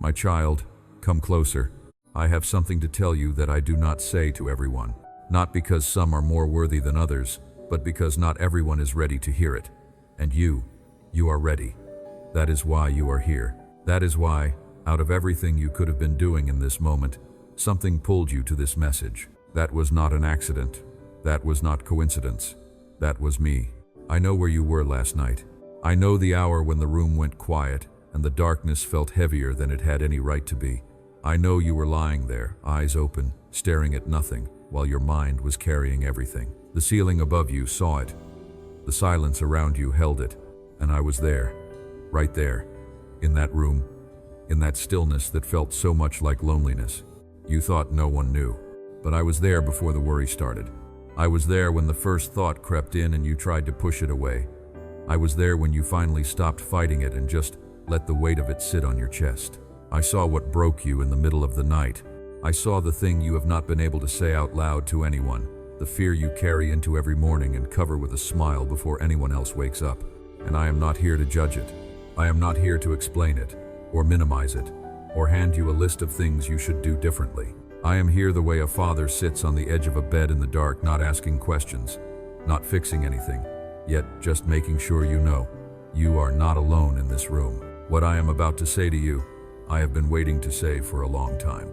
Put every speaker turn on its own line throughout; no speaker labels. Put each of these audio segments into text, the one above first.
My child, come closer. I have something to tell you that I do not say to everyone. Not because some are more worthy than others, but because not everyone is ready to hear it. And you are ready. That is why you are here. That is why, out of everything you could have been doing in this moment, something pulled you to this message. That was not an accident. That was not coincidence. That was me. I know where you were last night. I know the hour when the room went quiet and the darkness felt heavier than it had any right to be. I know you were lying there, eyes open, staring at nothing, while your mind was carrying everything. The ceiling above you saw it. The silence around you held it. And I was there, right there, in that room, in that stillness that felt so much like loneliness. You thought no one knew, but I was there before the worry started. I was there when the first thought crept in and you tried to push it away. I was there when you finally stopped fighting it and just let the weight of it sit on your chest. I saw what broke you in the middle of the night. I saw the thing you have not been able to say out loud to anyone, the fear you carry into every morning and cover with a smile before anyone else wakes up. And I am not here to judge it. I am not here to explain it, or minimize it, or hand you a list of things you should do differently. I am here the way a father sits on the edge of a bed in the dark, not asking questions, not fixing anything, yet just making sure you know, you are not alone in this room. What I am about to say to you, I have been waiting to say for a long time.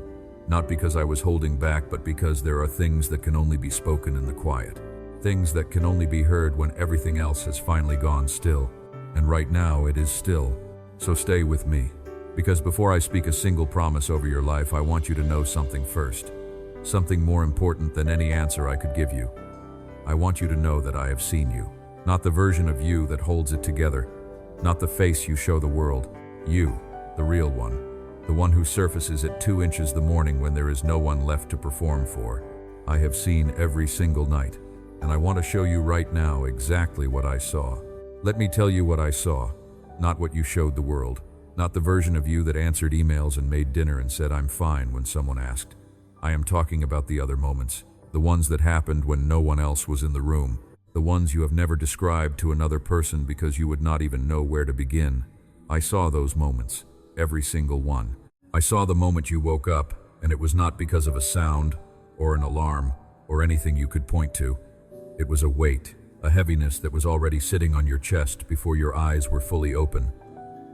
Not because I was holding back, but because there are things that can only be spoken in the quiet. Things that can only be heard when everything else has finally gone still. And right now it is still. So stay with me. Because before I speak a single promise over your life, I want you to know something first. Something more important than any answer I could give you. I want you to know that I have seen you. Not the version of you that holds it together. Not the face you show the world. You, the real one. The one who surfaces at 2 inches the morning when there is no one left to perform for. I have seen every single night. And I want to show you right now exactly what I saw. Let me tell you what I saw. Not what you showed the world. Not the version of you that answered emails and made dinner and said I'm fine when someone asked. I am talking about the other moments. The ones that happened when no one else was in the room. The ones you have never described to another person because you would not even know where to begin. I saw those moments. Every single one. I saw the moment you woke up, and it was not because of a sound, or an alarm, or anything you could point to. It was a weight, a heaviness that was already sitting on your chest before your eyes were fully open.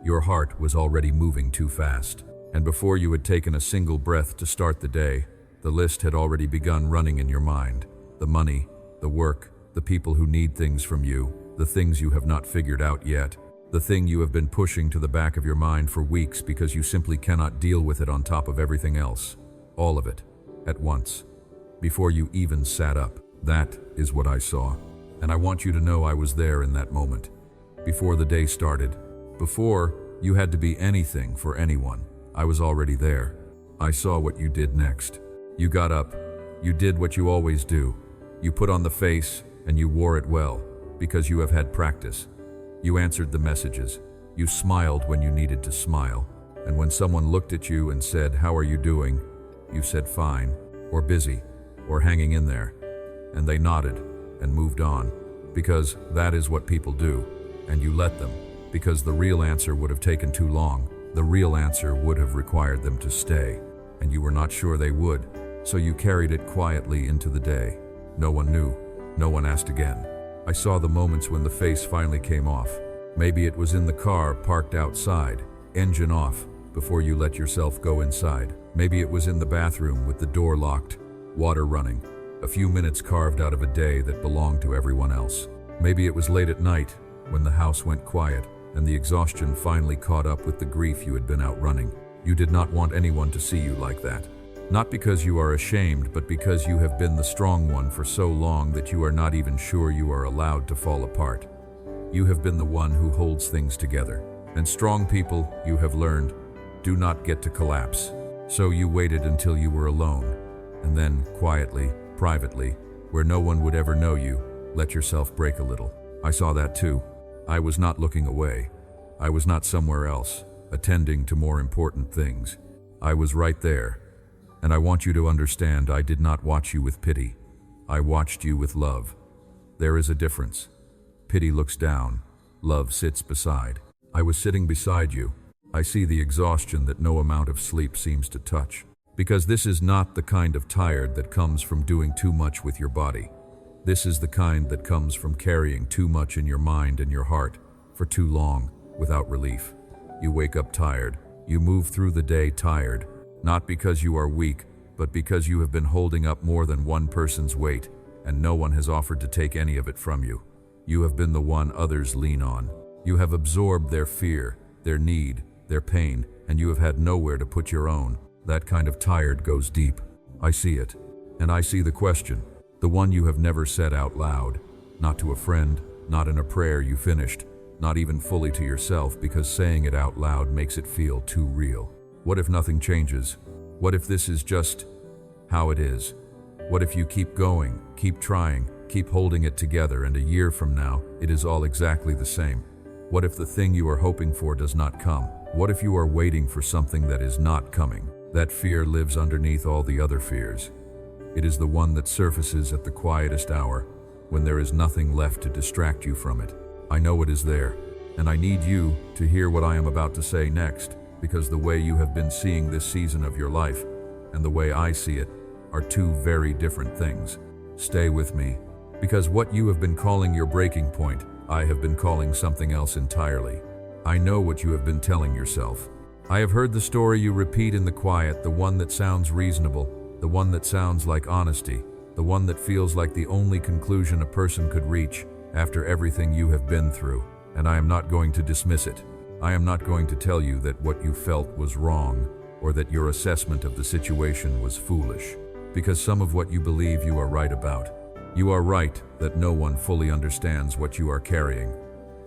Your heart was already moving too fast, and before you had taken a single breath to start the day, the list had already begun running in your mind. The money, the work, the people who need things from you, the things you have not figured out yet, the thing you have been pushing to the back of your mind for weeks because you simply cannot deal with it on top of everything else. All of it, at once, before you even sat up. That is what I saw. And I want you to know I was there in that moment. Before the day started. Before you had to be anything for anyone. I was already there. I saw what you did next. You got up. You did what you always do. You put on the face, and you wore it well, because you have had practice. You answered the messages. You smiled when you needed to smile. And when someone looked at you and said, "How are you doing?" you said fine, or busy, or hanging in there. And they nodded and moved on, because that is what people do. And you let them, because the real answer would have taken too long. The real answer would have required them to stay, and you were not sure they would, so you carried it quietly into the day. No one knew. No one asked again. I saw the moments when the face finally came off. Maybe it was in the car parked outside, engine off, before you let yourself go inside. Maybe it was in the bathroom with the door locked, water running, a few minutes carved out of a day that belonged to everyone else. Maybe it was late at night, when the house went quiet, and the exhaustion finally caught up with the grief you had been out running. You did not want anyone to see you like that. Not because you are ashamed, but because you have been the strong one for so long that you are not even sure you are allowed to fall apart. You have been the one who holds things together. And strong people, you have learned, do not get to collapse. So you waited until you were alone, and then, quietly, privately, where no one would ever know you, let yourself break a little. I saw that too. I was not looking away. I was not somewhere else, attending to more important things. I was right there. And I want you to understand, I did not watch you with pity. I watched you with love. There is a difference. Pity looks down. Love sits beside. I was sitting beside you. I see the exhaustion that no amount of sleep seems to touch. Because this is not the kind of tired that comes from doing too much with your body. This is the kind that comes from carrying too much in your mind and your heart for too long without relief. You wake up tired. You move through the day tired, not because you are weak, but because you have been holding up more than one person's weight, and no one has offered to take any of it from you. You have been the one others lean on. You have absorbed their fear, their need, their pain, and you have had nowhere to put your own. That kind of tired goes deep. I see it. And I see the question, the one you have never said out loud, not to a friend, not in a prayer you finished, not even fully to yourself, because saying it out loud makes it feel too real. What if nothing changes? What if this is just how it is? What if you keep going, keep trying, keep holding it together, and a year from now, it is all exactly the same? What if the thing you are hoping for does not come? What if you are waiting for something that is not coming? That fear lives underneath all the other fears. It is the one that surfaces at the quietest hour, when there is nothing left to distract you from it. I know it is there, and I need you to hear what I am about to say next, because the way you have been seeing this season of your life and the way I see it are two very different things. Stay with me, because what you have been calling your breaking point, I have been calling something else entirely. I know what you have been telling yourself. I have heard the story you repeat in the quiet, the one that sounds reasonable, the one that sounds like honesty, the one that feels like the only conclusion a person could reach after everything you have been through. And I am not going to dismiss it. I am not going to tell you that what you felt was wrong, or that your assessment of the situation was foolish, because some of what you believe you are right about. You are right that no one fully understands what you are carrying.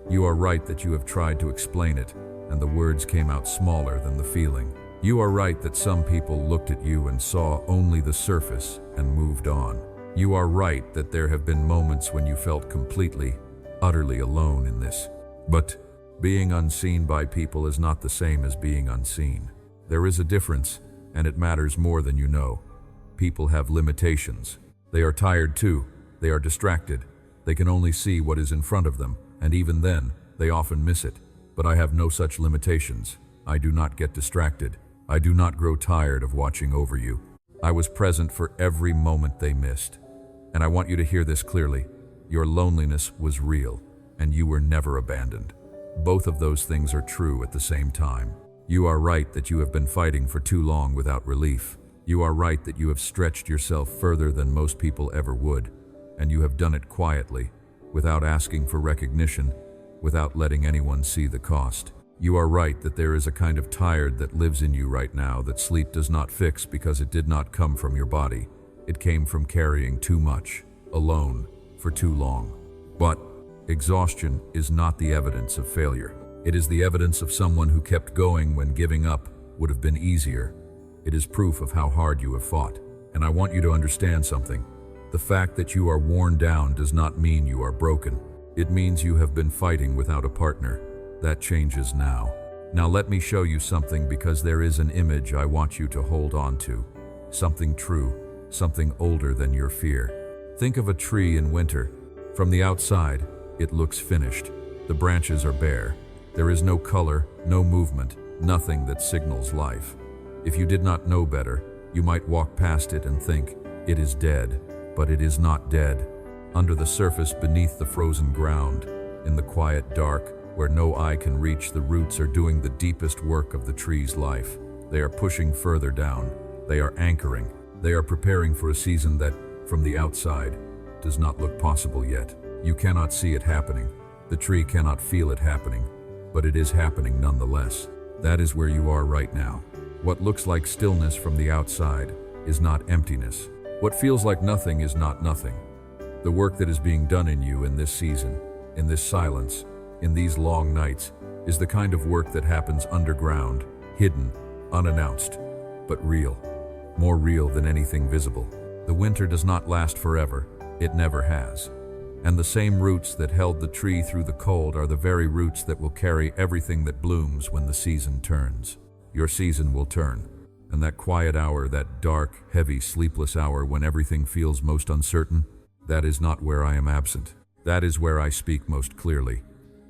You are right that you have tried to explain it, and the words came out smaller than the feeling. You are right that some people looked at you and saw only the surface and moved on. You are right that there have been moments when you felt completely, utterly alone in this. But being unseen by people is not the same as being unseen. There is a difference, and it matters more than you know. People have limitations. They are tired too. They are distracted. They can only see what is in front of them, and even then, they often miss it. But I have no such limitations. I do not get distracted. I do not grow tired of watching over you. I was present for every moment they missed. And I want you to hear this clearly. Your loneliness was real, and you were never abandoned. Both of those things are true at the same time. You are right that you have been fighting for too long without relief. You are right that you have stretched yourself further than most people ever would, and you have done it quietly, without asking for recognition, without letting anyone see the cost. You are right that there is a kind of tired that lives in you right now that sleep does not fix, because it did not come from your body. It came from carrying too much, alone, for too long. But exhaustion is not the evidence of failure. It is the evidence of someone who kept going when giving up would have been easier. It is proof of how hard you have fought. And I want you to understand something. The fact that you are worn down does not mean you are broken. It means you have been fighting without a partner. That changes now. Now let me show you something, because there is an image I want you to hold on to. Something true, something older than your fear. Think of a tree in winter. From the outside, it looks finished. The branches are bare. There is no color, no movement, nothing that signals life. If you did not know better, you might walk past it and think, it is dead. But it is not dead. Under the surface, beneath the frozen ground, in the quiet dark, where no eye can reach, the roots are doing the deepest work of the tree's life. They are pushing further down. They are anchoring. They are preparing for a season that, from the outside, does not look possible yet. You cannot see it happening. The tree cannot feel it happening, but it is happening nonetheless. That is where you are right now. What looks like stillness from the outside is not emptiness. What feels like nothing is not nothing. The work that is being done in you in this season, in this silence, in these long nights, is the kind of work that happens underground, hidden, unannounced, but real. More real than anything visible. The winter does not last forever. It never has. And the same roots that held the tree through the cold are the very roots that will carry everything that blooms when the season turns. Your season will turn. And that quiet hour, that dark, heavy, sleepless hour when everything feels most uncertain, that is not where I am absent. That is where I speak most clearly.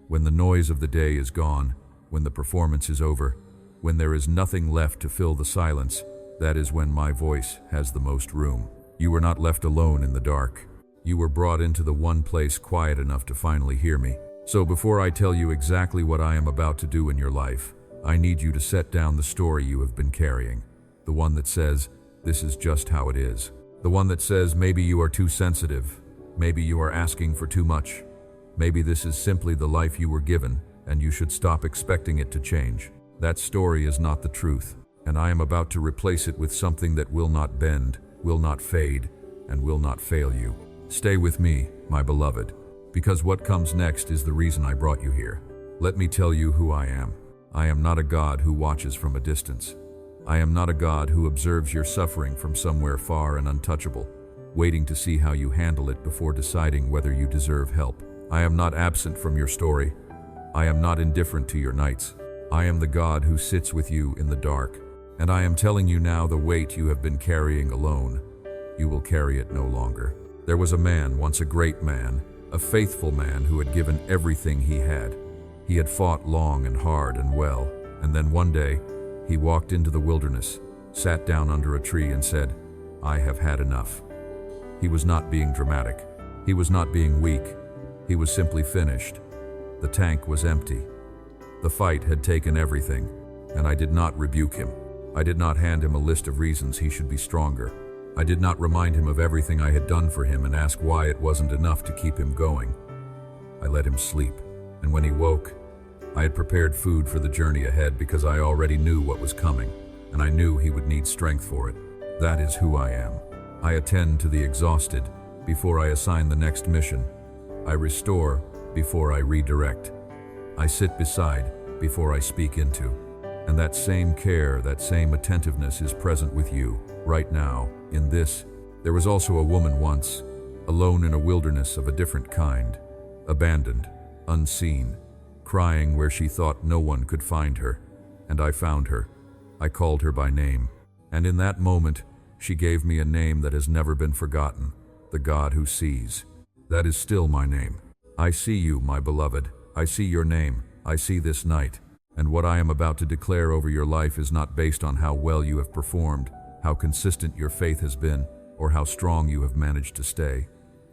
When the noise of the day is gone, when the performance is over, When there is nothing left to fill the silence, that is when my voice has the most room. You were not left alone in the dark. You were brought into the one place quiet enough to finally hear me. So before I tell you exactly what I am about to do in your life, I need you to set down the story you have been carrying. The one that says, this is just how it is. The one that says, maybe you are too sensitive. Maybe you are asking for too much. Maybe this is simply the life you were given, and you should stop expecting it to change. That story is not the truth, and I am about to replace it with something that will not bend, will not fade, and will not fail you. Stay with me, my beloved, because what comes next is the reason I brought you here. Let me tell you who I am. I am not a God who watches from a distance. I am not a God who observes your suffering from somewhere far and untouchable, waiting to see how you handle it before deciding whether you deserve help. I am not absent from your story. I am not indifferent to your nights. I am the God who sits with you in the dark, and I am telling you now the weight you have been carrying alone. You will carry it no longer. There was a man, once a great man, a faithful man who had given everything he had. He had fought long and hard and well, and then one day, he walked into the wilderness, sat down under a tree and said, I have had enough. He was not being dramatic. He was not being weak. He was simply finished. The tank was empty. The fight had taken everything, and I did not rebuke him. I did not hand him a list of reasons he should be stronger. I did not remind him of everything I had done for him and ask why it wasn't enough to keep him going. I let him sleep, and when he woke, I had prepared food for the journey ahead because I already knew what was coming, and I knew he would need strength for it. That is who I am. I attend to the exhausted before I assign the next mission. I restore before I redirect. I sit beside before I speak into. And that same care, that same attentiveness is present with you, right now, in this. There was also a woman once, alone in a wilderness of a different kind, abandoned, unseen, crying where she thought no one could find her. And I found her. I called her by name. And in that moment, she gave me a name that has never been forgotten, the God who sees. That is still my name. I see you, my beloved. I see your name. I see this night. And what I am about to declare over your life is not based on how well you have performed, how consistent your faith has been, or how strong you have managed to stay.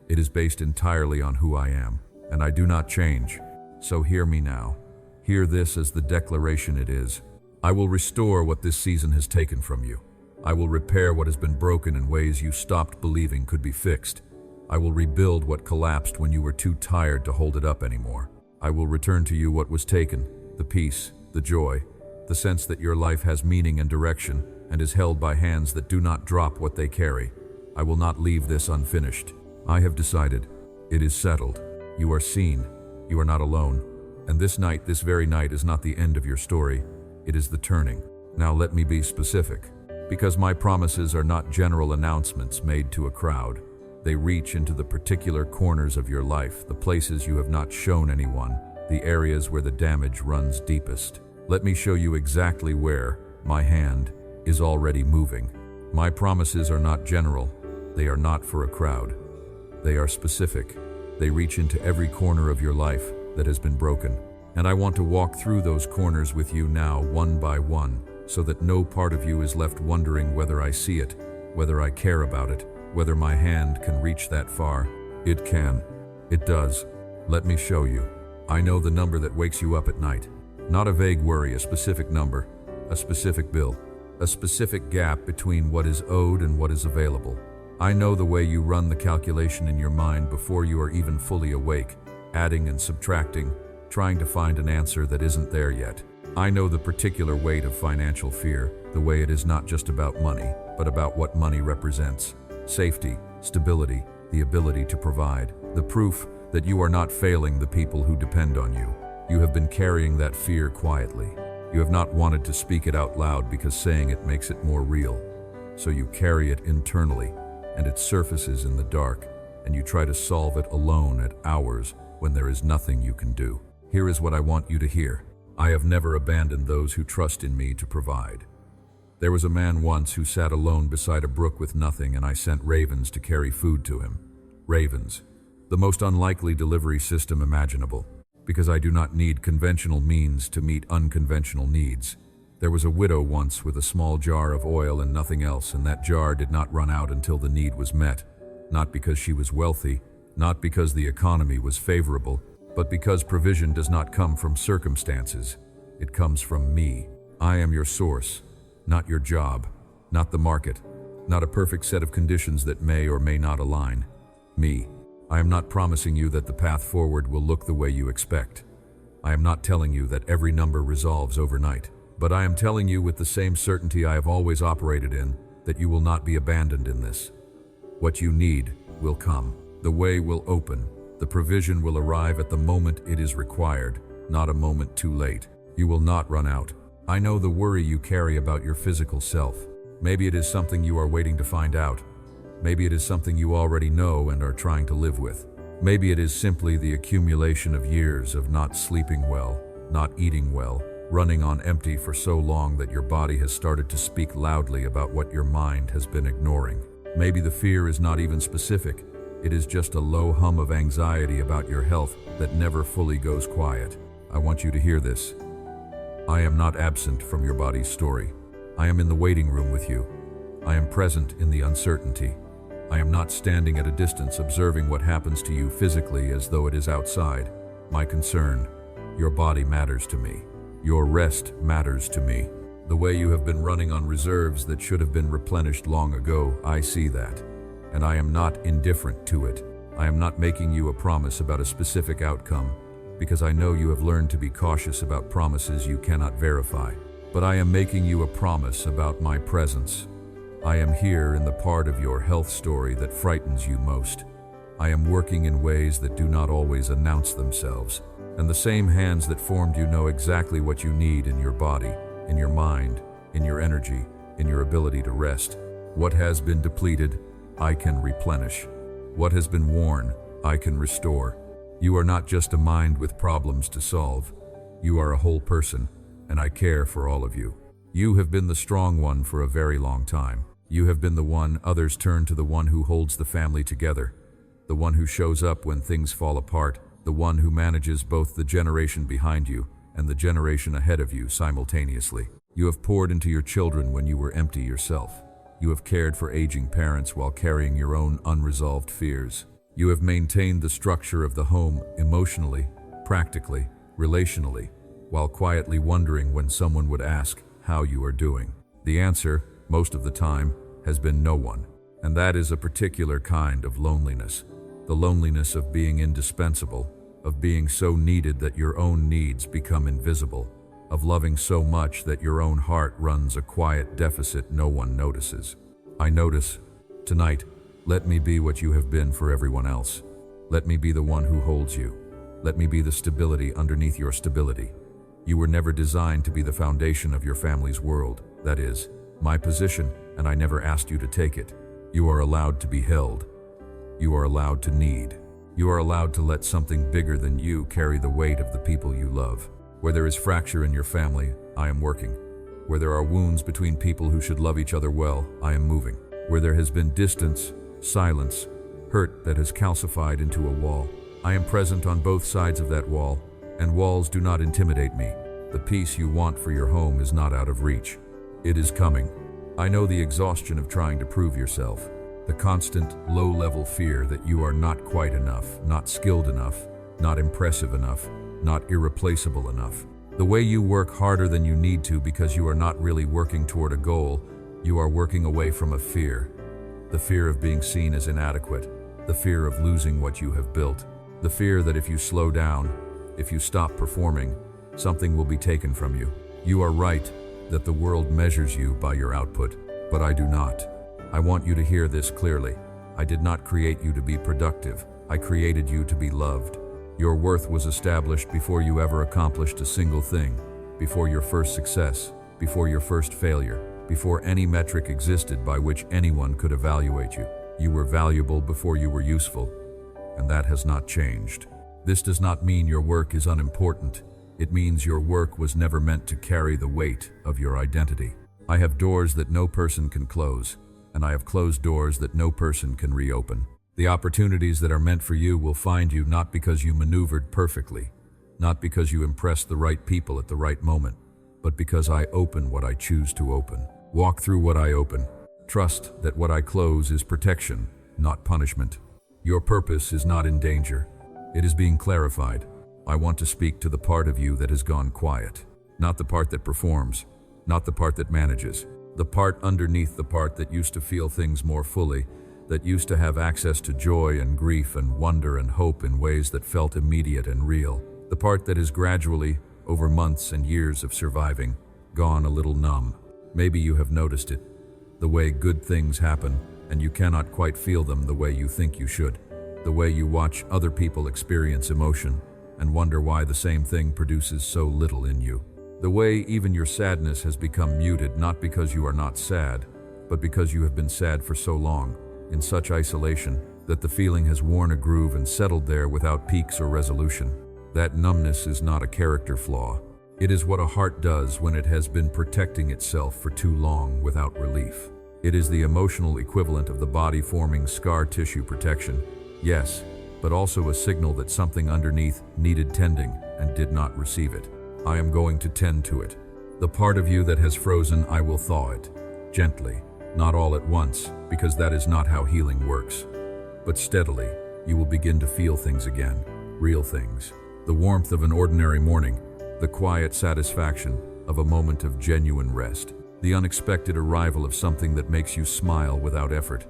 It is based entirely on who I am, and I do not change. So hear me now. Hear this as the declaration it is. I will restore what this season has taken from you. I will repair what has been broken in ways you stopped believing could be fixed. I will rebuild what collapsed when you were too tired to hold it up anymore. I will return to you what was taken, the peace, the joy, the sense that your life has meaning and direction and is held by hands that do not drop what they carry. I will not leave this unfinished. I have decided. It is settled. You are seen. You are not alone. And this night, this very night, is not the end of your story. It is the turning. Now let me be specific. Because my promises are not general announcements made to a crowd. They reach into the particular corners of your life, the places you have not shown anyone, the areas where the damage runs deepest. Let me show you exactly where my hand is already moving. My promises are not general. They are not for a crowd. They are specific. They reach into every corner of your life that has been broken. And I want to walk through those corners with you now, one by one, so that no part of you is left wondering whether I see it, whether I care about it, whether my hand can reach that far. It can. It does. Let me show you. I know the number that wakes you up at night. Not a vague worry, a specific number, a specific bill, a specific gap between what is owed and what is available. I know the way you run the calculation in your mind before you are even fully awake, adding and subtracting, trying to find an answer that isn't there yet. I know the particular weight of financial fear, the way it is not just about money, but about what money represents. Safety, stability, the ability to provide, the proof that you are not failing the people who depend on you. You have been carrying that fear quietly. You have not wanted to speak it out loud because saying it makes it more real. So you carry it internally, and it surfaces in the dark, and you try to solve it alone at hours when there is nothing you can do. Here is what I want you to hear. I have never abandoned those who trust in me to provide. There was a man once who sat alone beside a brook with nothing, and I sent ravens to carry food to him. Ravens, the most unlikely delivery system imaginable, because I do not need conventional means to meet unconventional needs. There was a widow once with a small jar of oil and nothing else, and that jar did not run out until the need was met, not because she was wealthy, not because the economy was favorable, but because provision does not come from circumstances. It comes from me. I am your source, not your job, not the market, not a perfect set of conditions that may or may not align. Me. I am not promising you that the path forward will look the way you expect. I am not telling you that every number resolves overnight, but I am telling you with the same certainty I have always operated in, that you will not be abandoned in this. What you need will come. The way will open. The provision will arrive at the moment it is required, not a moment too late. You will not run out. I know the worry you carry about your physical self. Maybe it is something you are waiting to find out. Maybe it is something you already know and are trying to live with. Maybe it is simply the accumulation of years of not sleeping well, not eating well, running on empty for so long that your body has started to speak loudly about what your mind has been ignoring. Maybe the fear is not even specific. It is just a low hum of anxiety about your health that never fully goes quiet. I want you to hear this. I am not absent from your body's story. I am in the waiting room with you. I am present in the uncertainty. I am not standing at a distance observing what happens to you physically as though it is outside. My concern, your body matters to me. Your rest matters to me. The way you have been running on reserves that should have been replenished long ago, I see that. And I am not indifferent to it. I am not making you a promise about a specific outcome, because I know you have learned to be cautious about promises you cannot verify. But I am making you a promise about my presence. I am here in the part of your health story that frightens you most. I am working in ways that do not always announce themselves, and the same hands that formed you know exactly what you need in your body, in your mind, in your energy, in your ability to rest. What has been depleted, I can replenish. What has been worn, I can restore. You are not just a mind with problems to solve. You are a whole person, and I care for all of you. You have been the strong one for a very long time. You have been the one others turn to, the one who holds the family together, the one who shows up when things fall apart, the one who manages both the generation behind you and the generation ahead of you simultaneously. You have poured into your children when you were empty yourself. You have cared for aging parents while carrying your own unresolved fears. You have maintained the structure of the home emotionally, practically, relationally, while quietly wondering when someone would ask how you are doing. The answer, most of the time, has been no one. And that is a particular kind of loneliness. The loneliness of being indispensable, of being so needed that your own needs become invisible, of loving so much that your own heart runs a quiet deficit no one notices. I notice. Tonight, let me be what you have been for everyone else. Let me be the one who holds you. Let me be the stability underneath your stability. You were never designed to be the foundation of your family's world, that is, my position, and I never asked you to take it. You are allowed to be held. You are allowed to need. You are allowed to let something bigger than you carry the weight of the people you love. Where there is fracture in your family, I am working. Where there are wounds between people who should love each other well, I am moving. Where there has been distance, silence, hurt that has calcified into a wall, I am present on both sides of that wall, and walls do not intimidate me. The peace you want for your home is not out of reach. It is coming. I know the exhaustion of trying to prove yourself, the constant, low-level fear that you are not quite enough, not skilled enough, not impressive enough, not irreplaceable enough. The way you work harder than you need to because you are not really working toward a goal, you are working away from a fear. The fear of being seen as inadequate, the fear of losing what you have built, the fear that if you slow down, if you stop performing, something will be taken from you. You are right that the world measures you by your output, but I do not. I want you to hear this clearly. I did not create you to be productive. I created you to be loved. Your worth was established before you ever accomplished a single thing, before your first success, before your first failure, before any metric existed by which anyone could evaluate you. You were valuable before you were useful, and that has not changed. This does not mean your work is unimportant. It means your work was never meant to carry the weight of your identity. I have doors that no person can close, and I have closed doors that no person can reopen. The opportunities that are meant for you will find you not because you maneuvered perfectly, not because you impressed the right people at the right moment, but because I open what I choose to open. Walk through what I open. Trust that what I close is protection, not punishment. Your purpose is not in danger. It is being clarified. I want to speak to the part of you that has gone quiet. Not the part that performs, not the part that manages. The part underneath the part that used to feel things more fully, that used to have access to joy and grief and wonder and hope in ways that felt immediate and real. The part that is gradually, over months and years of surviving, gone a little numb. Maybe you have noticed it. The way good things happen, and you cannot quite feel them the way you think you should. The way you watch other people experience emotion and wonder why the same thing produces so little in you. The way even your sadness has become muted, not because you are not sad, but because you have been sad for so long, in such isolation, that the feeling has worn a groove and settled there without peaks or resolution. That numbness is not a character flaw. It is what a heart does when it has been protecting itself for too long without relief. It is the emotional equivalent of the body forming scar tissue protection, yes, but also a signal that something underneath needed tending and did not receive it. I am going to tend to it. The part of you that has frozen, I will thaw it, gently, not all at once, because that is not how healing works. But steadily, you will begin to feel things again, real things. The warmth of an ordinary morning, the quiet satisfaction of a moment of genuine rest, the unexpected arrival of something that makes you smile without effort.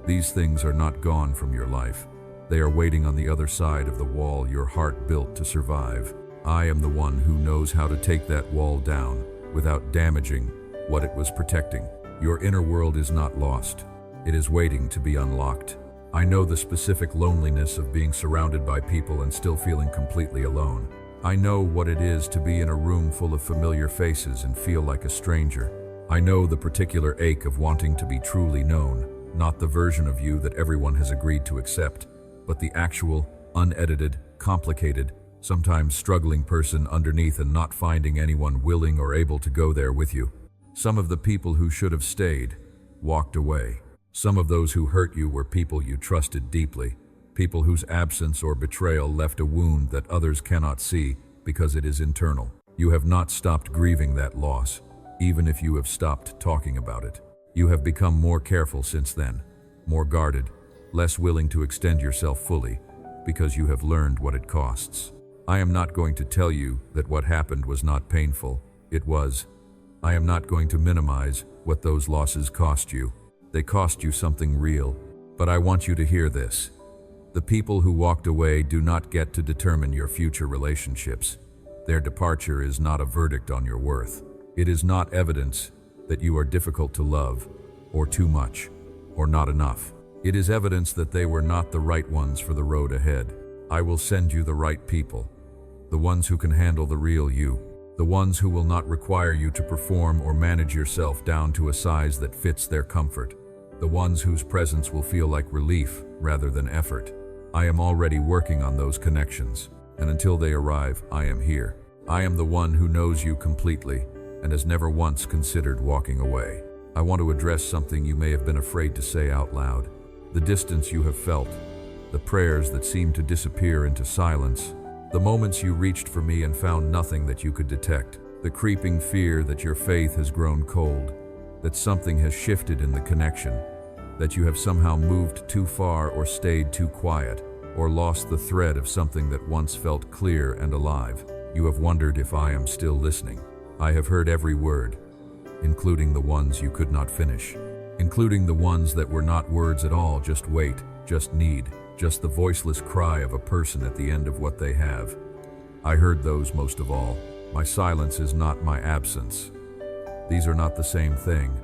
These things are not gone from your life. They are waiting on the other side of the wall your heart built to survive. I am the one who knows how to take that wall down without damaging what it was protecting. Your inner world is not lost. It is waiting to be unlocked. I know the specific loneliness of being surrounded by people and still feeling completely alone. I know what it is to be in a room full of familiar faces and feel like a stranger. I know the particular ache of wanting to be truly known, not the version of you that everyone has agreed to accept, but the actual, unedited, complicated, sometimes struggling person underneath and not finding anyone willing or able to go there with you. Some of the people who should have stayed walked away. Some of those who hurt you were people you trusted deeply, people whose absence or betrayal left a wound that others cannot see because it is internal. You have not stopped grieving that loss, even if you have stopped talking about it. You have become more careful since then, more guarded, less willing to extend yourself fully, because you have learned what it costs. I am not going to tell you that what happened was not painful. It was. I am not going to minimize what those losses cost you. They cost you something real. But I want you to hear this. The people who walked away do not get to determine your future relationships. Their departure is not a verdict on your worth. It is not evidence that you are difficult to love, or too much, or not enough. It is evidence that they were not the right ones for the road ahead. I will send you the right people, the ones who can handle the real you, the ones who will not require you to perform or manage yourself down to a size that fits their comfort, the ones whose presence will feel like relief rather than effort. I am already working on those connections, and until they arrive, I am here. I am the one who knows you completely and has never once considered walking away. I want to address something you may have been afraid to say out loud. The distance you have felt, the prayers that seemed to disappear into silence, the moments you reached for me and found nothing that you could detect, the creeping fear that your faith has grown cold, that something has shifted in the connection, that you have somehow moved too far or stayed too quiet, or lost the thread of something that once felt clear and alive. You have wondered if I am still listening. I have heard every word, including the ones you could not finish, including the ones that were not words at all, just wait, just need, just the voiceless cry of a person at the end of what they have. I heard those most of all. My silence is not my absence. These are not the same thing,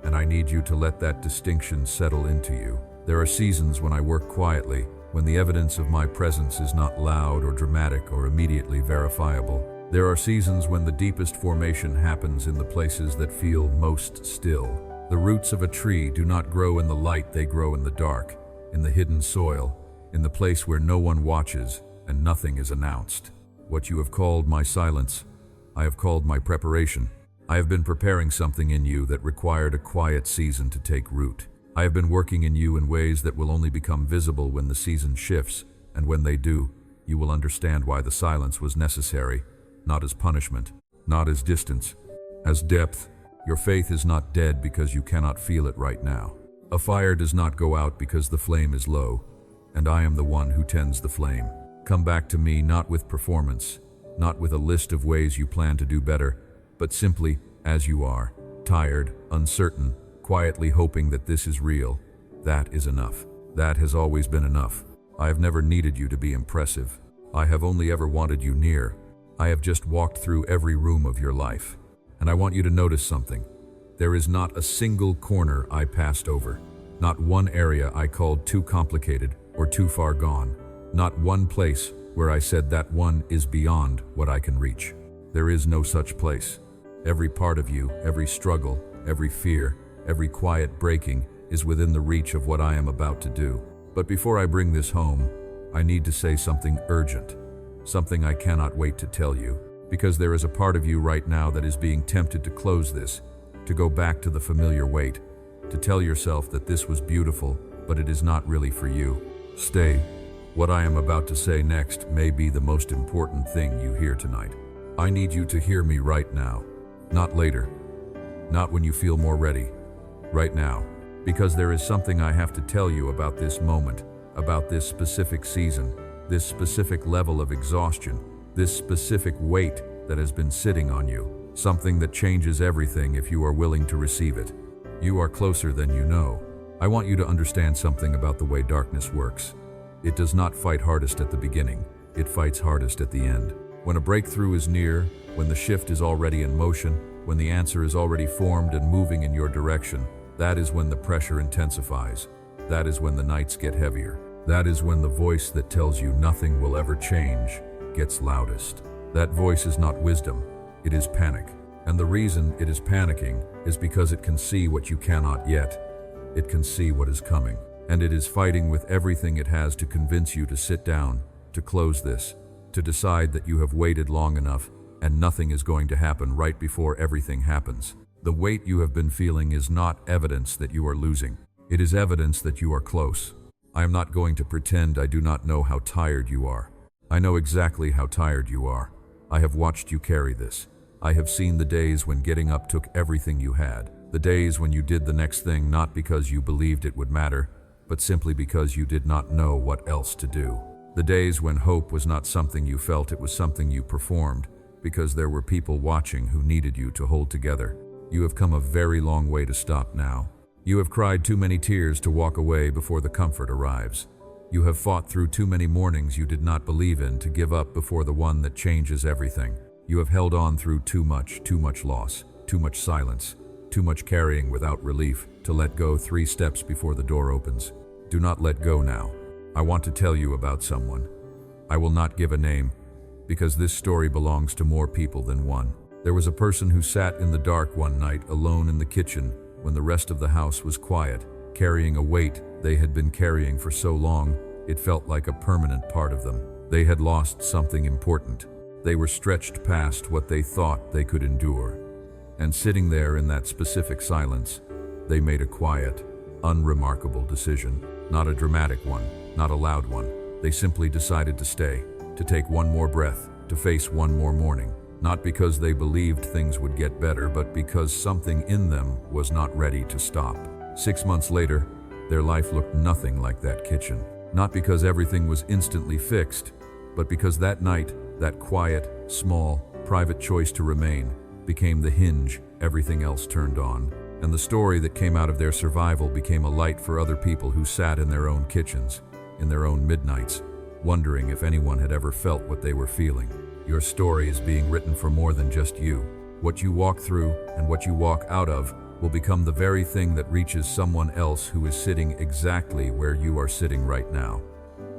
and I need you to let that distinction settle into you. There are seasons when I work quietly, when the evidence of my presence is not loud or dramatic or immediately verifiable. There are seasons when the deepest formation happens in the places that feel most still. The roots of a tree do not grow in the light, they grow in the dark, in the hidden soil, in the place where no one watches and nothing is announced. What you have called my silence, I have called my preparation. I have been preparing something in you that required a quiet season to take root. I have been working in you in ways that will only become visible when the season shifts, and when they do, you will understand why the silence was necessary, not as punishment, not as distance, has depth. Your faith is not dead because you cannot feel it right now. A fire does not go out because the flame is low, and I am the one who tends the flame. Come back to me not with performance, not with a list of ways you plan to do better, but simply as you are, tired, uncertain, quietly hoping that this is real. That is enough. That has always been enough. I have never needed you to be impressive. I have only ever wanted you near. I have just walked through every room of your life. And I want you to notice something. There is not a single corner I passed over. Not one area I called too complicated or too far gone. Not one place where I said that one is beyond what I can reach. There is no such place. Every part of you, every struggle, every fear, every quiet breaking is within the reach of what I am about to do. But before I bring this home, I need to say something urgent, something I cannot wait to tell you, because there is a part of you right now that is being tempted to close this, to go back to the familiar weight, to tell yourself that this was beautiful, but it is not really for you. Stay. What I am about to say next may be the most important thing you hear tonight. I need you to hear me right now, not later, not when you feel more ready, right now, because there is something I have to tell you about this moment, about this specific season, this specific level of exhaustion, this specific weight that has been sitting on you, something that changes everything if you are willing to receive it. You are closer than you know. I want you to understand something about the way darkness works. It does not fight hardest at the beginning, it fights hardest at the end. When a breakthrough is near, when the shift is already in motion, when the answer is already formed and moving in your direction, that is when the pressure intensifies. That is when the nights get heavier. That is when the voice that tells you nothing will ever change gets loudest. That voice is not wisdom, it is panic. And the reason it is panicking is because it can see what you cannot yet. It can see what is coming. And it is fighting with everything it has to convince you to sit down, to close this, to decide that you have waited long enough and nothing is going to happen right before everything happens. The weight you have been feeling is not evidence that you are losing. It is evidence that you are close. I am not going to pretend I do not know how tired you are. I know exactly how tired you are. I have watched you carry this. I have seen the days when getting up took everything you had. The days when you did the next thing not because you believed it would matter, but simply because you did not know what else to do. The days when hope was not something you felt, it was something you performed, because there were people watching who needed you to hold together. You have come a very long way to stop now. You have cried too many tears to walk away before the comfort arrives. You have fought through too many mornings you did not believe in to give up before the one that changes everything. You have held on through too much loss, too much silence, too much carrying without relief to let go 3 steps before the door opens. Do not let go now. I want to tell you about someone. I will not give a name, because this story belongs to more people than one. There was a person who sat in the dark one night alone in the kitchen when the rest of the house was quiet, carrying a weight they had been carrying for so long it felt like a permanent part of them. They had lost something important. They were stretched past what they thought they could endure. And sitting there in that specific silence, they made a quiet, unremarkable decision. Not a dramatic one, not a loud one. They simply decided to stay, to take one more breath, to face one more morning. Not because they believed things would get better, but because something in them was not ready to stop. 6 months later, their life looked nothing like that kitchen. Not because everything was instantly fixed, but because that night, that quiet, small, private choice to remain became the hinge everything else turned on. And the story that came out of their survival became a light for other people who sat in their own kitchens, in their own midnights, wondering if anyone had ever felt what they were feeling. Your story is being written for more than just you. What you walk through and what you walk out of will become the very thing that reaches someone else who is sitting exactly where you are sitting right now.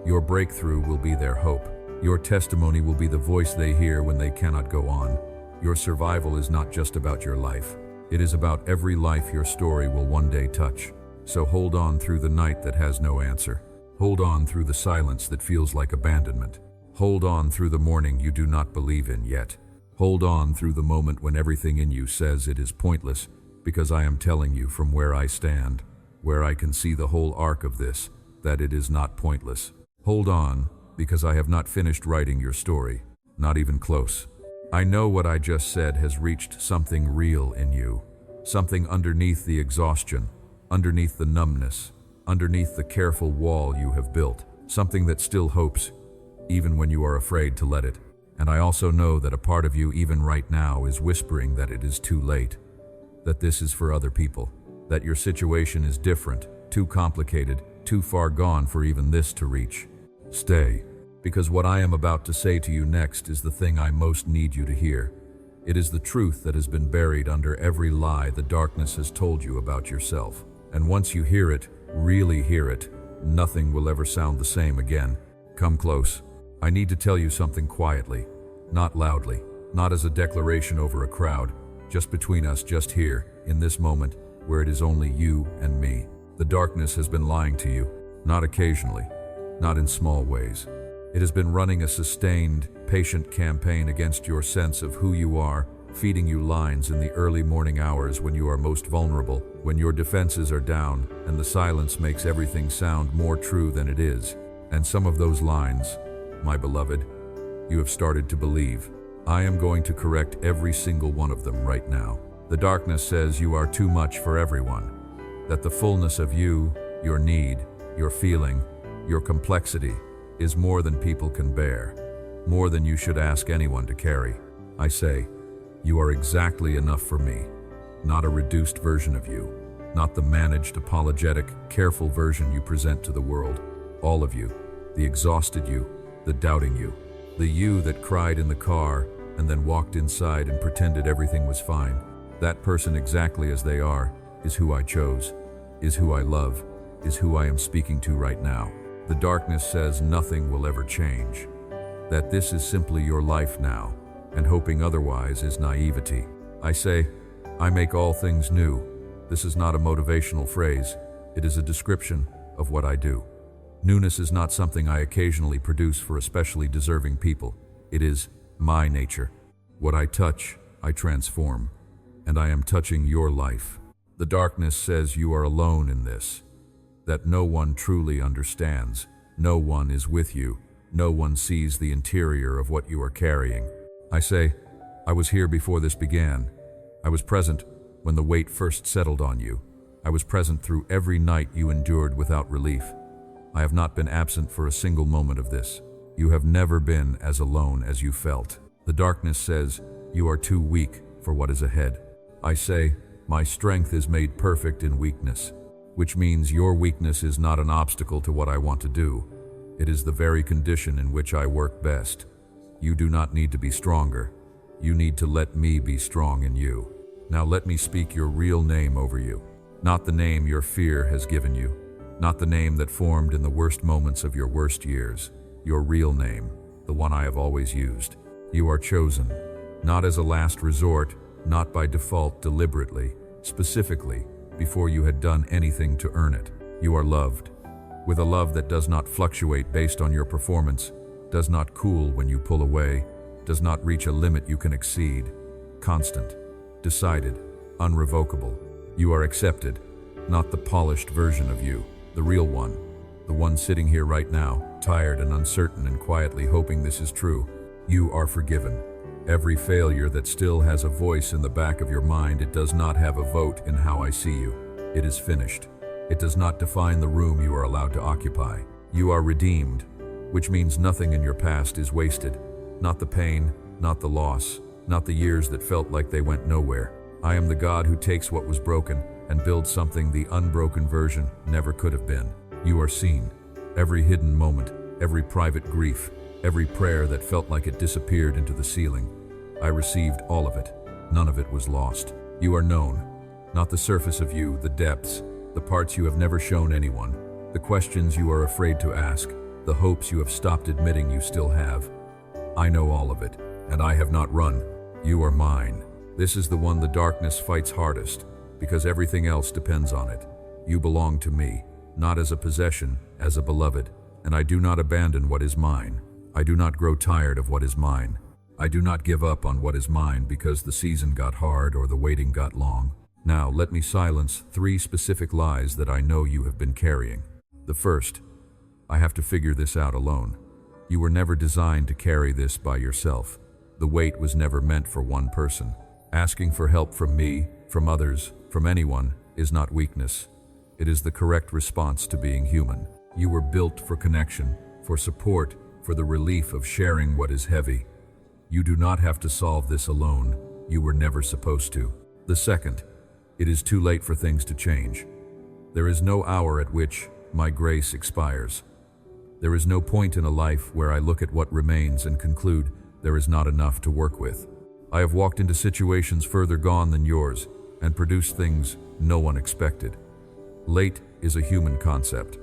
Your breakthrough will be their hope. Your testimony will be the voice they hear when they cannot go on. Your survival is not just about your life. It is about every life your story will one day touch. So hold on through the night that has no answer. Hold on through the silence that feels like abandonment. Hold on through the morning you do not believe in yet. Hold on through the moment when everything in you says it is pointless, because I am telling you from where I stand, where I can see the whole arc of this, that it is not pointless. Hold on, because I have not finished writing your story, not even close. I know what I just said has reached something real in you, something underneath the exhaustion, underneath the numbness, underneath the careful wall you have built, something that still hopes, even when you are afraid to let it. And I also know that a part of you even right now is whispering that it is too late, that this is for other people, that your situation is different, too complicated, too far gone for even this to reach. Stay, because what I am about to say to you next is the thing I most need you to hear. It is the truth that has been buried under every lie the darkness has told you about yourself. And once you hear it, really hear it, nothing will ever sound the same again. Come close. I need to tell you something quietly, not loudly, not as a declaration over a crowd, just between us, just here, in this moment, where it is only you and me. The darkness has been lying to you, not occasionally, not in small ways. It has been running a sustained, patient campaign against your sense of who you are, feeding you lines in the early morning hours when you are most vulnerable, when your defenses are down and the silence makes everything sound more true than it is. And some of those lines, my beloved, you have started to believe. I am going to correct every single one of them right now. The darkness says you are too much for everyone, that the fullness of you, your need, your feeling, your complexity, is more than people can bear, more than you should ask anyone to carry. I say, you are exactly enough for me, not a reduced version of you, not the managed, apologetic, careful version you present to the world. All of you, the exhausted you, the doubting you, the you that cried in the car and then walked inside and pretended everything was fine. That person exactly as they are is who I chose, is who I love, is who I am speaking to right now. The darkness says nothing will ever change, that this is simply your life now, and hoping otherwise is naivety. I say, I make all things new. This is not a motivational phrase, it is a description of what I do. Newness is not something I occasionally produce for especially deserving people. It is my nature. What I touch, I transform, and I am touching your life. The darkness says you are alone in this, that no one truly understands, no one is with you, no one sees the interior of what you are carrying. I say, I was here before this began. I was present when the weight first settled on you. I was present through every night you endured without relief. I have not been absent for a single moment of this. You have never been as alone as you felt. The darkness says you are too weak for what is ahead. I say, my strength is made perfect in weakness, which means your weakness is not an obstacle to what I want to do. It is the very condition in which I work best. You do not need to be stronger. You need to let me be strong in you. Now let me speak your real name over you, not the name your fear has given you, not the name that formed in the worst moments of your worst years. Your real name, the one I have always used. You are chosen, not as a last resort, not by default, deliberately, specifically, before you had done anything to earn it. You are loved, with a love that does not fluctuate based on your performance, does not cool when you pull away, does not reach a limit you can exceed. Constant, decided, unrevocable. You are accepted, not the polished version of you, the real one, the one sitting here right now, tired and uncertain and quietly hoping this is true. You are forgiven. Every failure that still has a voice in the back of your mind, it does not have a vote in how I see you. It is finished. It does not define the room you are allowed to occupy. You are redeemed, which means nothing in your past is wasted. Not the pain, not the loss, not the years that felt like they went nowhere. I am the God who takes what was broken and builds something the unbroken version never could have been. You are seen. Every hidden moment, every private grief, every prayer that felt like it disappeared into the ceiling. I received all of it. None of it was lost. You are known. Not the surface of you, the depths, the parts you have never shown anyone, the questions you are afraid to ask, the hopes you have stopped admitting you still have. I know all of it, and I have not run. You are mine. This is the one the darkness fights hardest, because everything else depends on it. You belong to me, not as a possession, as a beloved, and I do not abandon what is mine. I do not grow tired of what is mine. I do not give up on what is mine because the season got hard or the waiting got long. Now let me silence 3 specific lies that I know you have been carrying. The first, I have to figure this out alone. You were never designed to carry this by yourself. The weight was never meant for one person. Asking for help from me, from others, from anyone, is not weakness. It is the correct response to being human. You were built for connection, for support, for the relief of sharing what is heavy. You do not have to solve this alone. You were never supposed to. The second, it is too late for things to change. There is no hour at which my grace expires. There is no point in a life where I look at what remains and conclude there is not enough to work with. I have walked into situations further gone than yours and produced things no one expected. Late is a human concept.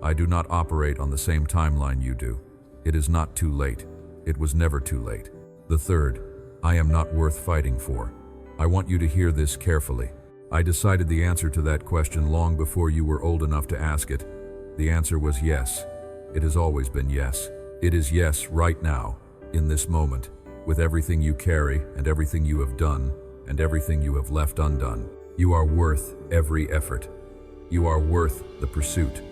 I do not operate on the same timeline you do. It is not too late. It was never too late. The third, I am not worth fighting for. I want you to hear this carefully. I decided the answer to that question long before you were old enough to ask it. The answer was yes. It has always been yes. It is yes right now, in this moment, with everything you carry and everything you have done and everything you have left undone. You are worth every effort. You are worth the pursuit.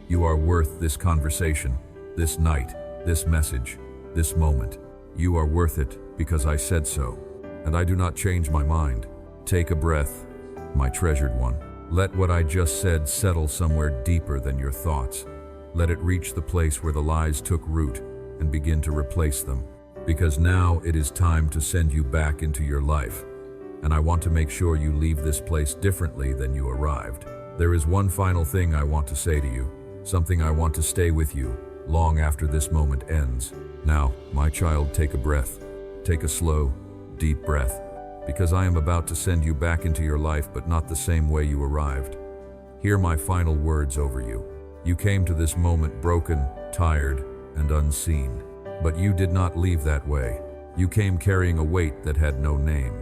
You are worth this conversation, this night, this message, this moment. You are worth it because I said so, and I do not change my mind. Take a breath, my treasured one. Let what I just said settle somewhere deeper than your thoughts. Let it reach the place where the lies took root and begin to replace them. Because now it is time to send you back into your life, and I want to make sure you leave this place differently than you arrived. There is one final thing I want to say to you, something I want to stay with you long after this moment ends. Now, my child, take a breath. Take a slow, deep breath, because I am about to send you back into your life, but not the same way you arrived. Hear my final words over you. You came to this moment broken, tired, and unseen. But you did not leave that way. You came carrying a weight that had no name.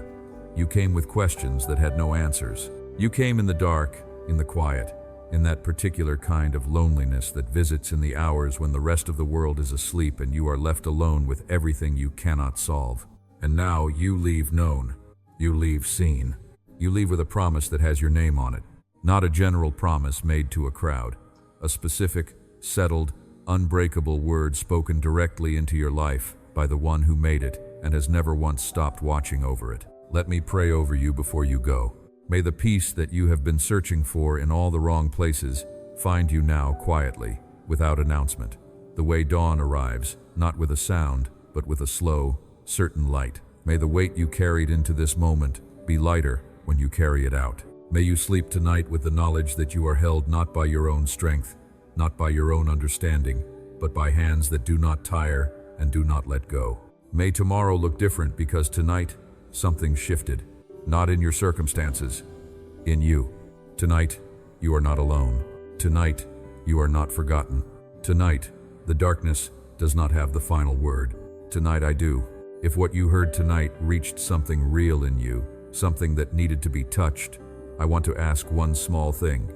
You came with questions that had no answers. You came in the dark, in the quiet, in that particular kind of loneliness that visits in the hours when the rest of the world is asleep and you are left alone with everything you cannot solve. And now you leave known. You leave seen. You leave with a promise that has your name on it. Not a general promise made to a crowd. A specific, settled, unbreakable word spoken directly into your life by the one who made it and has never once stopped watching over it. Let me pray over you before you go. May the peace that you have been searching for in all the wrong places find you now quietly, without announcement. The way dawn arrives, not with a sound, but with a slow, certain light. May the weight you carried into this moment be lighter when you carry it out. May you sleep tonight with the knowledge that you are held not by your own strength, not by your own understanding, but by hands that do not tire and do not let go. May tomorrow look different because tonight something shifted. Not in your circumstances, in you. Tonight, you are not alone. Tonight, you are not forgotten. Tonight, the darkness does not have the final word. Tonight I do. If what you heard tonight reached something real in you, something that needed to be touched, I want to ask one small thing.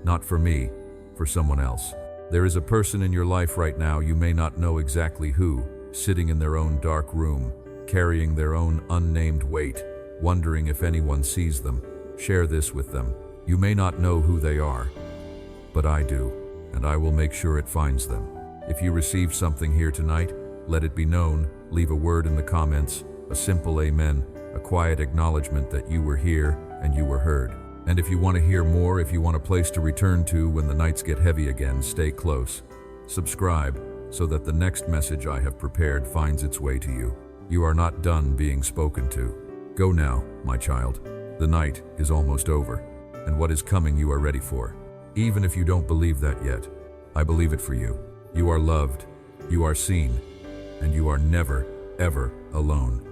Not for me, for someone else. There is a person in your life right now, you may not know exactly who, sitting in their own dark room, carrying their own unnamed weight, wondering if anyone sees them. Share this with them. You may not know who they are, but I do, and I will make sure it finds them. If you received something here tonight, let it be known. Leave a word in the comments, a simple amen, a quiet acknowledgement that you were here and you were heard. And if you want to hear more, if you want a place to return to when the nights get heavy again, stay close. Subscribe so that the next message I have prepared finds its way to you. You are not done being spoken to. Go now, my child. The night is almost over, and what is coming you are ready for. Even if you don't believe that yet, I believe it for you. You are loved, you are seen, and you are never, ever alone.